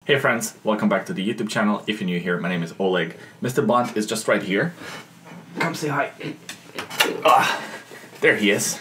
Hey friends, welcome back to the YouTube channel. If you're new here, my name is Oleg. Mr. Bond is just right here. Come say hi. There he is.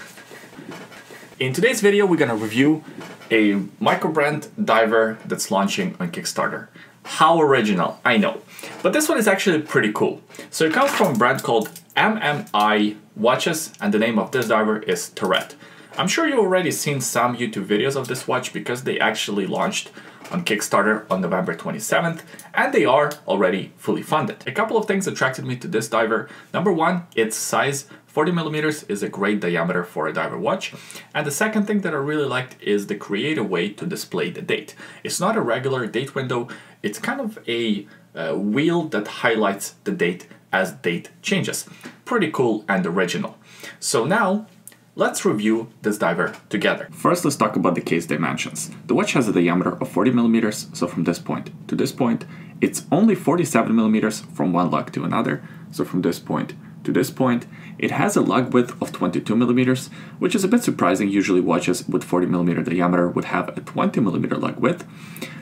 In today's video, we're gonna review a microbrand diver that's launching on Kickstarter. How original, I know. But this one is actually pretty cool. So it comes from a brand called MMI watches, and the name of this diver is Turret. I'm sure you've already seen some YouTube videos of this watch because they actually launched on Kickstarter on November 27th, and they are already fully funded. A couple of things attracted me to this diver. Number one, its size. 40mm is a great diameter for a diver watch. And the second thing that I really liked is the creative way to display the date. It's not a regular date window, it's kind of a wheel that highlights the date as date changes. Pretty cool and original. So now, let's review this diver together. First, let's talk about the case dimensions. The watch has a diameter of 40mm, so from this point to this point, it's only 47mm from one lug to another, so from this point to this point. It has a lug width of 22mm, which is a bit surprising. Usually watches with 40mm diameter would have a 20mm lug width,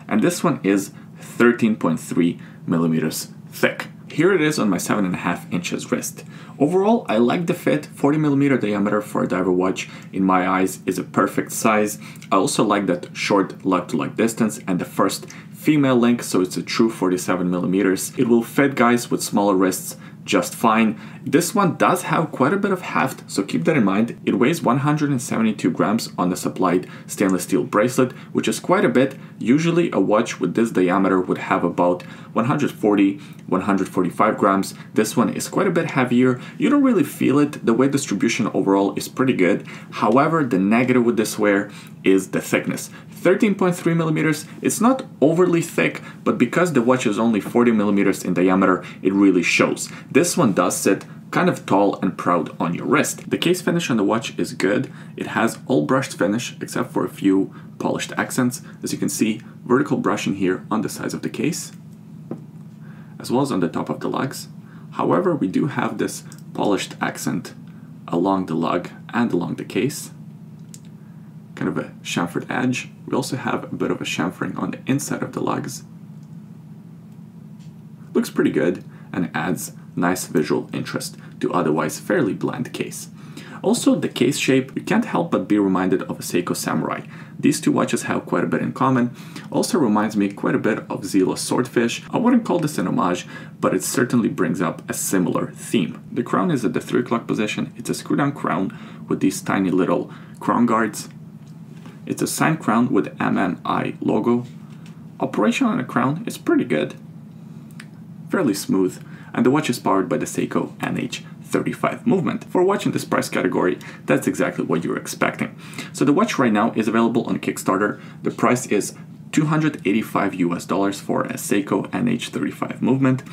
and this one is 13.3mm thick. Here it is on my 7.5 inches wrist. Overall, I like the fit. 40mm diameter for a diver watch, in my eyes, is a perfect size. I also like that short lug-to-lug distance and the first female link, so it's a true 47mm. It will fit guys with smaller wrists just fine. This one does have quite a bit of heft, so keep that in mind. It weighs 172 grams on the supplied stainless steel bracelet, which is quite a bit. Usually a watch with this diameter would have about 140, 145 grams. This one is quite a bit heavier. You don't really feel it. The weight distribution overall is pretty good. However, the negative with this wear is the thickness. 13.3mm, it's not overly thick, but because the watch is only 40mm in diameter, it really shows. This one does sit kind of tall and proud on your wrist. The case finish on the watch is good. It has all brushed finish except for a few polished accents. As you can see, vertical brushing here on the sides of the case, as well as on the top of the lugs. However, we do have this polished accent along the lug and along the case. Kind of a chamfered edge. We also have a bit of a chamfering on the inside of the lugs. Looks pretty good and adds nice visual interest to otherwise fairly bland case. Also, the case shape, you can't help but be reminded of a Seiko Samurai. These two watches have quite a bit in common. Also reminds me quite a bit of Zila's Swordfish. I wouldn't call this an homage, but it certainly brings up a similar theme. The crown is at the 3 o'clock position. It's a screw-down crown with these tiny little crown guards. It's a signed crown with MMI logo. Operation on the crown is pretty good. Fairly smooth. And the watch is powered by the Seiko NH35 movement. For a watch in this price category, that's exactly what you're expecting. So the watch right now is available on Kickstarter. The price is $285 for a Seiko NH35 movement,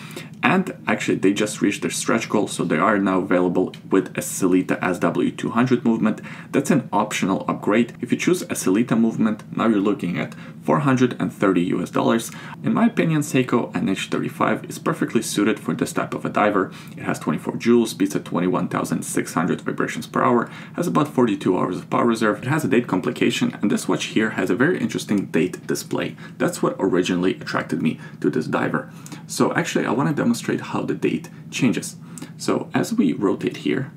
and actually they just reached their stretch goal, so they are now available with a Sellita SW200 movement. That's an optional upgrade. If you choose a Sellita movement, now you're looking at $430. In my opinion, Seiko NH35 is perfectly suited for this type of a diver. It has 24 joules, beats at 21,600 vibrations per hour, has about 42 hours of power reserve. It has a date complication, and this watch here has a very interesting date display. That's what originally attracted me to this diver. So actually I want to demonstrate how the date changes. So as we rotate here,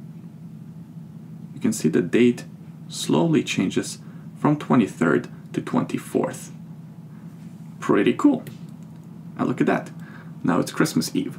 you can see the date slowly changes from 23rd to 24th. Pretty cool. And look at that. Now it's Christmas Eve.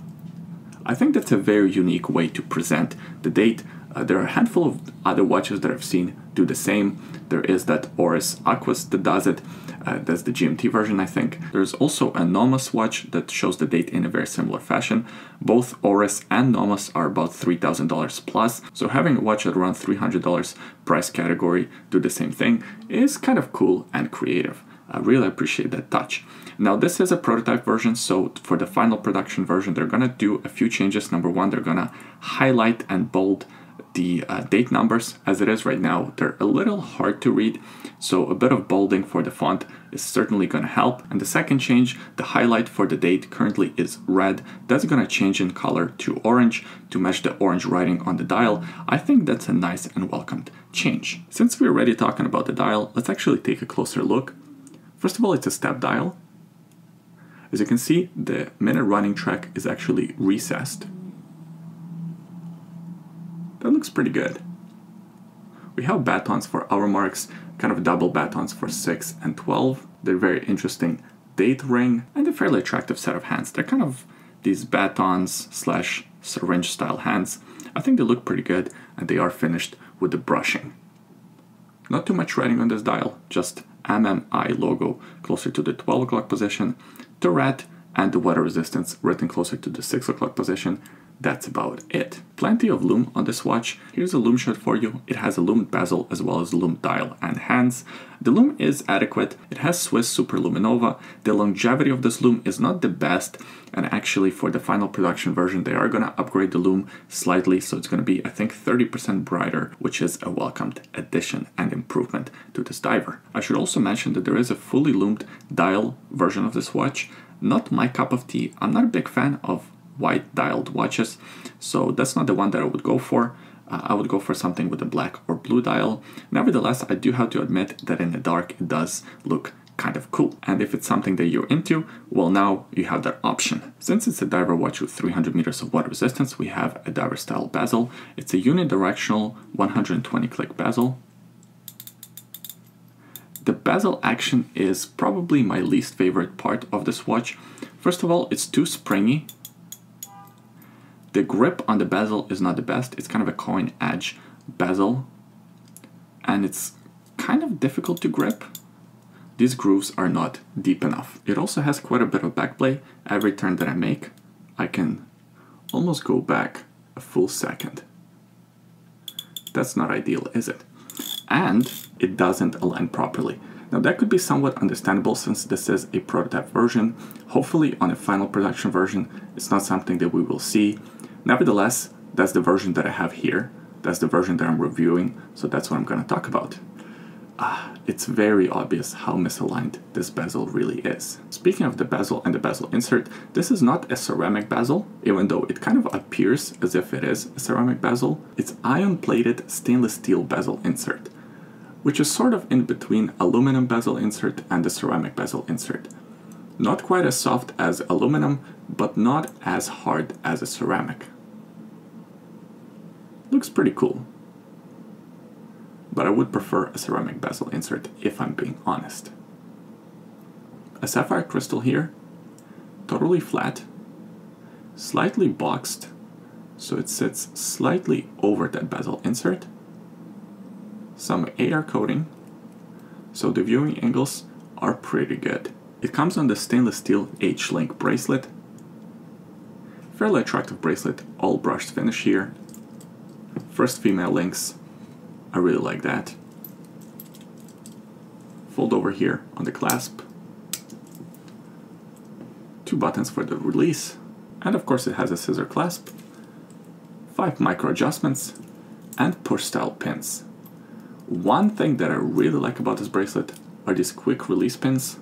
I think that's a very unique way to present the date. There are a handful of other watches that I've seen do the same. There is that Oris Aquas that does it. That's the GMT version, I think. There's also a Nomos watch that shows the date in a very similar fashion. Both Oris and Nomos are about $3,000 plus, so having a watch at around $300 price category do the same thing is kind of cool and creative. I really appreciate that touch. Now this is a prototype version, so for the final production version they're gonna do a few changes. Number one, they're gonna highlight and bold the date numbers. As it is right now, they're a little hard to read, so a bit of bolding for the font is certainly going to help. And the second change, the highlight for the date currently is red. That's going to change in color to orange to match the orange writing on the dial. I think that's a nice and welcomed change. Since we're already talking about the dial, let's actually take a closer look. First of all, it's a step dial. As you can see, the minute running track is actually recessed. That looks pretty good. We have batons for hour marks, kind of double batons for 6 and 12. They're very interesting date ring and a fairly attractive set of hands. They're kind of these batons slash syringe style hands. I think they look pretty good and they are finished with the brushing. Not too much writing on this dial, just MMI logo closer to the 12 o'clock position, Turret and the water resistance written closer to the 6 o'clock position. That's about it. Plenty of lume on this watch. Here's a lume shot for you. It has a lumed bezel as well as lumed dial and hands. The lume is adequate. It has Swiss Super Luminova. The longevity of this lume is not the best, and actually for the final production version they are going to upgrade the lume slightly, so it's going to be I think 30% brighter, which is a welcomed addition and improvement to this diver. I should also mention that there is a fully lumed dial version of this watch. Not my cup of tea. I'm not a big fan of white dialed watches, so that's not the one that I would go for. I would go for something with a black or blue dial. Nevertheless, I do have to admit that in the dark it does look kind of cool. And if it's something that you're into, well, now you have that option. Since it's a diver watch with 300 meters of water resistance, we have a diver style bezel. It's a unidirectional 120 click bezel. The bezel action is probably my least favorite part of this watch. First of all, it's too springy. The grip on the bezel is not the best. It's kind of a coin edge bezel, and it's kind of difficult to grip. These grooves are not deep enough. It also has quite a bit of backplay. Every turn that I make, I can almost go back a full second. That's not ideal, is it? And it doesn't align properly. Now that could be somewhat understandable since this is a prototype version. Hopefully on a final production version, it's not something that we will see. Nevertheless, that's the version that I have here. That's the version that I'm reviewing, so that's what I'm going to talk about. It's very obvious how misaligned this bezel really is. Speaking of the bezel and the bezel insert, this is not a ceramic bezel, even though it kind of appears as if it is a ceramic bezel. It's ion-plated stainless steel bezel insert, which is sort of in between aluminum bezel insert and the ceramic bezel insert. Not quite as soft as aluminum, but not as hard as a ceramic. Looks pretty cool. But I would prefer a ceramic bezel insert if I'm being honest. A sapphire crystal here, totally flat, slightly boxed, so it sits slightly over that bezel insert. Some AR coating, so the viewing angles are pretty good. It comes on the stainless steel H-link bracelet. Fairly attractive bracelet, all brushed finish here. First female links, I really like that. Fold over here on the clasp. 2 buttons for the release, and of course it has a scissor clasp. 5 micro adjustments, and push style pins. One thing that I really like about this bracelet are these quick release pins.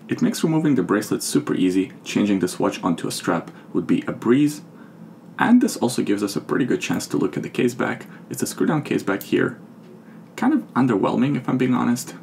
It makes removing the bracelet super easy. Changing this watch onto a strap would be a breeze. And this also gives us a pretty good chance to look at the case back. It's a screw down case back here. Kind of underwhelming if I'm being honest.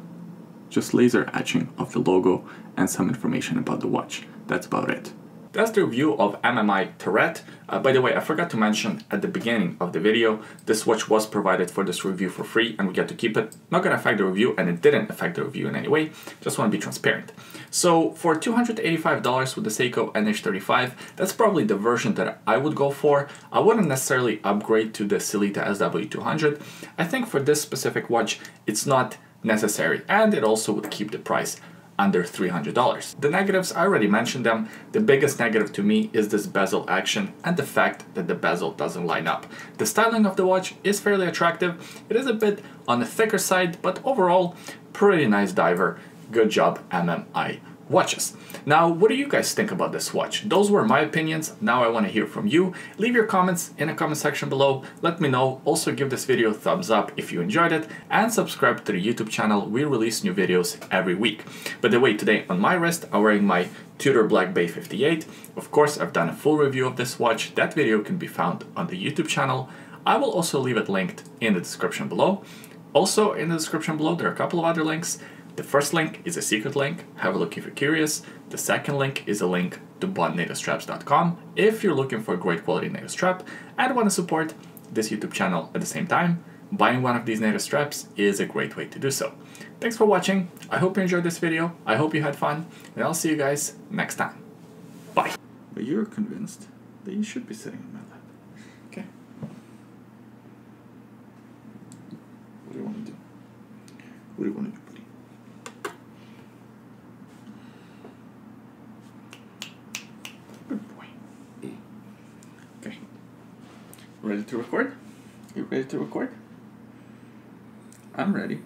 Just laser etching of the logo and some information about the watch. That's about it. That's the review of MMI Turret. By the way, I forgot to mention at the beginning of the video, this watch was provided for this review for free and we get to keep it. Not gonna affect the review, and it didn't affect the review in any way. Just wanna be transparent. So for $285 with the Seiko NH35, that's probably the version that I would go for. I wouldn't necessarily upgrade to the Sellita SW200. I think for this specific watch, it's not necessary, and it also would keep the price under $300. The negatives, I already mentioned them. The biggest negative to me is this bezel action and the fact that the bezel doesn't line up. The styling of the watch is fairly attractive. It is a bit on the thicker side, but overall, pretty nice diver. Good job, MMI watches. Now, what do you guys think about this watch? Those were my opinions. Now I want to hear from you. Leave your comments in the comment section below. Let me know. Also give this video a thumbs up if you enjoyed it, and subscribe to the YouTube channel. We release new videos every week. By the way, today on my wrist, I'm wearing my Tudor Black Bay 58. Of course, I've done a full review of this watch. That video can be found on the YouTube channel. I will also leave it linked in the description below. Also in the description below, there are a couple of other links. The first link is a secret link, have a look if you're curious. The second link is a link to bondnativestraps.com if you're looking for a great quality native strap and want to support this YouTube channel at the same time. Buying one of these native straps is a great way to do so. Thanks for watching. I hope you enjoyed this video. I hope you had fun, and I'll see you guys next time. Bye. But you're convinced that you should be sitting on my lap. Okay. What do you want to do? What do you want to do, buddy? Good boy. Okay. Ready to record? You ready to record? I'm ready.